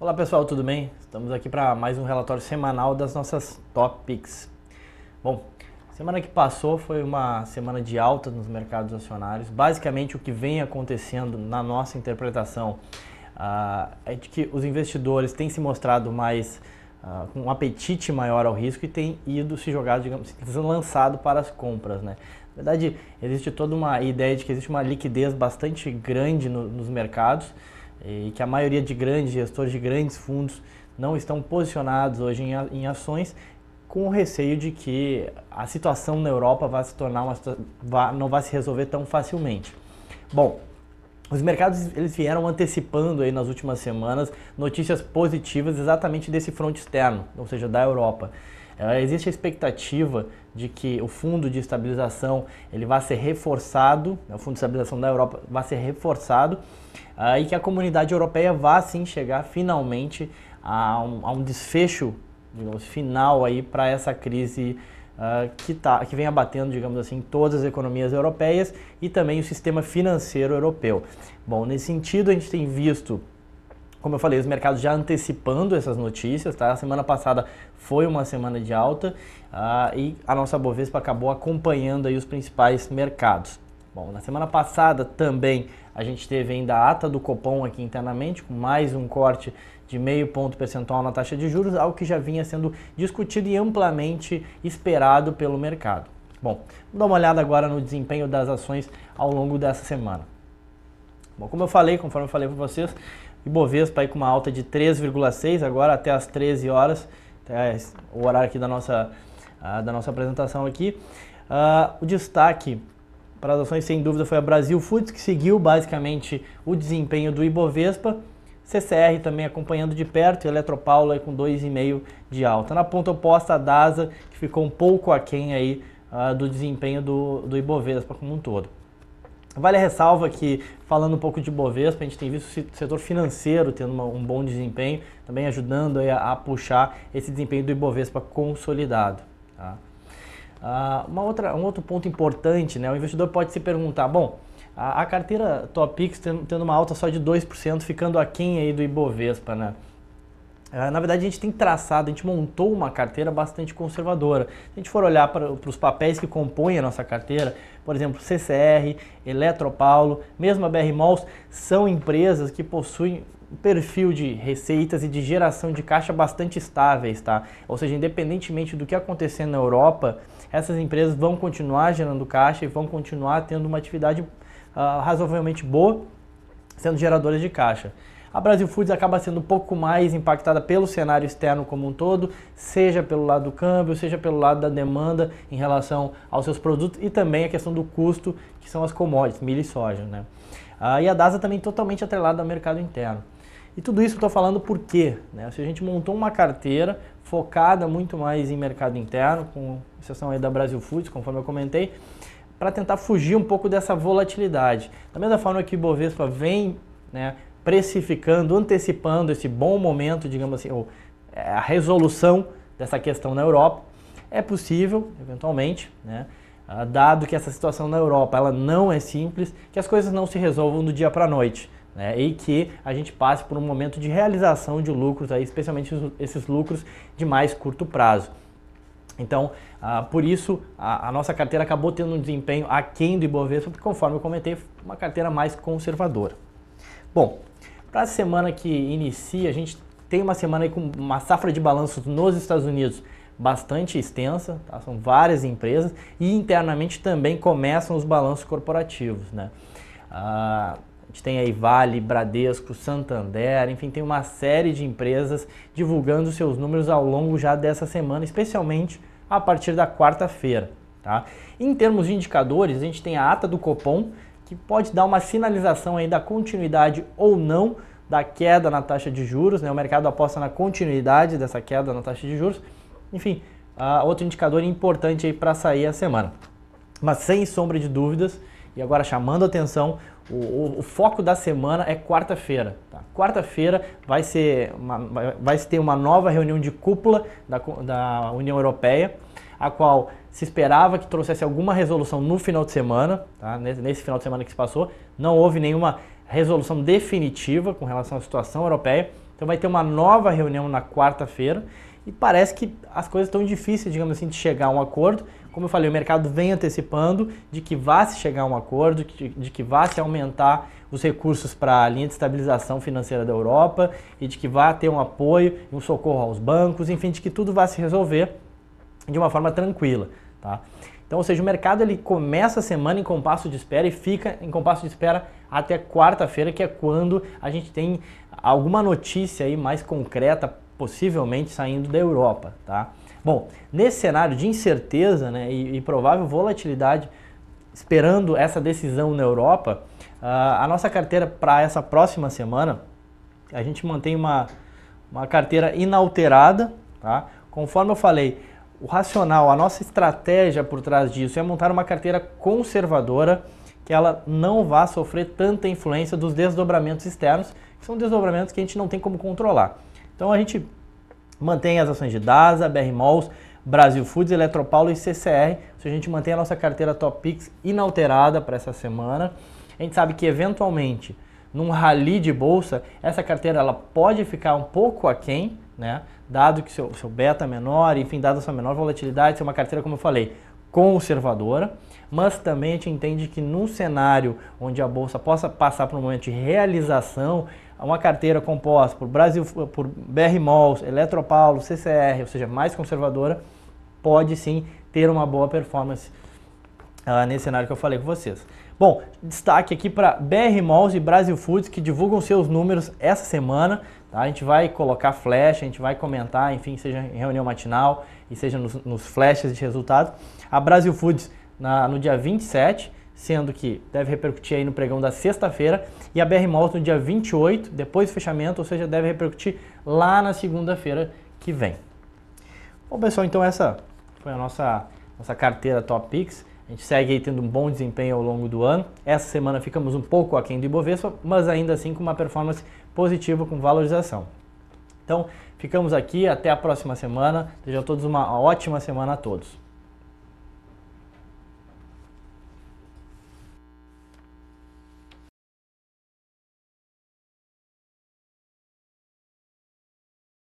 Olá pessoal, tudo bem? Estamos aqui para mais um relatório semanal das nossas Top Picks. Bom, semana que passou foi uma semana de alta nos mercados acionários. Basicamente o que vem acontecendo na nossa interpretação é de que os investidores têm se mostrado mais com um apetite maior ao risco e têm ido se jogar, digamos, lançado para as compras, né? Na verdade, existe toda uma ideia de que existe uma liquidez bastante grande nos mercados e que a maioria de grandes gestores de grandes fundos não estão posicionados hoje em ações, com o receio de que a situação na Europa vai se tornar não vai se resolver tão facilmente. Bom, os mercados eles vieram antecipando aí nas últimas semanas notícias positivas exatamente desse fronte externo, ou seja, da Europa. Existe a expectativa de que o fundo de estabilização ele vai ser reforçado, o fundo de estabilização da Europa vai ser reforçado e que a comunidade europeia vá sim chegar finalmente a um desfecho, digamos, final aí para essa crise que vem abatendo, digamos assim, todas as economias europeias e também o sistema financeiro europeu. Bom, nesse sentido a gente tem visto, como eu falei, os mercados já antecipando essas notícias, tá? A semana passada foi uma semana de alta e a nossa Bovespa acabou acompanhando aí os principais mercados. Bom, na semana passada também a gente teve ainda a ata do Copom aqui internamente, com mais um corte de meio ponto percentual na taxa de juros, algo que já vinha sendo discutido e amplamente esperado pelo mercado. Bom, vamos dar uma olhada agora no desempenho das ações ao longo dessa semana. Bom, conforme eu falei para vocês, Ibovespa aí com uma alta de 3,6 agora até as 13 horas, até o horário aqui da nossa apresentação aqui. O destaque para as ações, sem dúvida, foi a Brasil Foods, que seguiu basicamente o desempenho do Ibovespa. CCR também acompanhando de perto e Eletropaulo aí com 2,5 de alta. Na ponta oposta, a DASA, que ficou um pouco aquém aí, do desempenho do Ibovespa como um todo. Vale a ressalva que, falando um pouco de Ibovespa, a gente tem visto o setor financeiro tendo um bom desempenho, também ajudando aí a puxar esse desempenho do Ibovespa consolidado. Tá? Um outro ponto importante, né? O investidor pode se perguntar, bom, a carteira Top Picks tendo uma alta só de 2%, ficando aquém aí do Ibovespa, né? Na verdade, a gente tem traçado, a gente montou uma carteira bastante conservadora. Se a gente for olhar para os papéis que compõem a nossa carteira, por exemplo, CCR, Eletropaulo, mesmo a BR Malls, são empresas que possuem um perfil de receitas e de geração de caixa bastante estáveis, tá? Ou seja, independentemente do que acontecer na Europa, essas empresas vão continuar gerando caixa e vão continuar tendo uma atividade razoavelmente boa, sendo geradoras de caixa. A Brasil Foods acaba sendo um pouco mais impactada pelo cenário externo como um todo, seja pelo lado do câmbio, seja pelo lado da demanda em relação aos seus produtos e também a questão do custo, que são as commodities, milho e soja, né? E a DASA também totalmente atrelada ao mercado interno. E tudo isso eu estou falando por quê? Né? Se a gente montou uma carteira focada muito mais em mercado interno, com exceção aí da Brasil Foods, conforme eu comentei, para tentar fugir um pouco dessa volatilidade. Da mesma forma que o Ibovespa vem, né, precificando, antecipando esse bom momento, digamos assim, ou a resolução dessa questão na Europa, é possível, eventualmente, né, dado que essa situação na Europa ela não é simples, que as coisas não se resolvam do dia para a noite, né, e que a gente passe por um momento de realização de lucros, aí, especialmente esses lucros de mais curto prazo. Então, por isso, a nossa carteira acabou tendo um desempenho aquém do Ibovespa, porque, conforme eu comentei, uma carteira mais conservadora. Bom, para a semana que inicia, a gente tem uma semana aí com uma safra de balanços nos Estados Unidos bastante extensa, tá? São várias empresas e internamente também começam os balanços corporativos, né? A gente tem aí Vale, Bradesco, Santander, enfim, tem uma série de empresas divulgando seus números ao longo já dessa semana, especialmente a partir da quarta-feira, tá? Em termos de indicadores, a gente tem a ata do Copom, que pode dar uma sinalização aí da continuidade ou não da queda na taxa de juros, né? O mercado aposta na continuidade dessa queda na taxa de juros. Enfim, outro indicador importante aí para sair a semana. Mas sem sombra de dúvidas, e agora chamando a atenção, o foco da semana é quarta-feira. Tá? Quarta-feira vai se ter uma nova reunião de cúpula da União Europeia, a qual se esperava que trouxesse alguma resolução no final de semana, tá? Nesse final de semana que se passou. Não houve nenhuma resolução definitiva com relação à situação europeia, Então vai ter uma nova reunião na quarta-feira e parece que as coisas estão difíceis, digamos assim, de chegar a um acordo. Como eu falei, o mercado vem antecipando de que vai se chegar a um acordo, de que vai se aumentar os recursos para a linha de estabilização financeira da Europa e de que vai ter um apoio e um socorro aos bancos, enfim, de que tudo vai se resolver de uma forma tranquila, tá? Então, ou seja, o mercado ele começa a semana em compasso de espera e fica em compasso de espera até quarta-feira, que é quando a gente tem alguma notícia aí mais concreta, possivelmente saindo da Europa, tá? Bom, nesse cenário de incerteza, né, e provável volatilidade, esperando essa decisão na Europa, a nossa carteira para essa próxima semana, a gente mantém uma carteira inalterada, tá? Conforme eu falei, o racional, a nossa estratégia por trás disso é montar uma carteira conservadora, que ela não vá sofrer tanta influência dos desdobramentos externos, que são desdobramentos que a gente não tem como controlar. Então a gente mantém as ações de DASA, BR Malls, Brasil Foods, Eletropaulo e CCR. A gente mantém a nossa carteira Top Picks inalterada para essa semana. A gente sabe que eventualmente, num rally de bolsa, essa carteira ela pode ficar um pouco aquém, né? Dado que seu beta é menor, enfim, dado a sua menor volatilidade, ser uma carteira, como eu falei, conservadora, mas também a gente entende que num cenário onde a bolsa possa passar por um momento de realização, uma carteira composta por BR Malls, Eletropaulo, CCR, ou seja, mais conservadora, pode sim ter uma boa performance nesse cenário que eu falei com vocês. Bom, destaque aqui para BR Malls e Brasil Foods, que divulgam seus números essa semana. Tá? A gente vai colocar flash, a gente vai comentar, enfim, seja em reunião matinal e seja nos flashes de resultado. A Brasil Foods no dia 27, sendo que deve repercutir aí no pregão da sexta-feira, e a BR Malls no dia 28, depois do fechamento, ou seja, deve repercutir lá na segunda-feira que vem. Bom, pessoal, então essa foi a nossa carteira Top Picks. A gente segue aí tendo um bom desempenho ao longo do ano. Essa semana ficamos um pouco aquém do Ibovespa, mas ainda assim com uma performance positiva, com valorização. Então, ficamos aqui, até a próxima semana. Desejam a todos uma ótima semana a todos.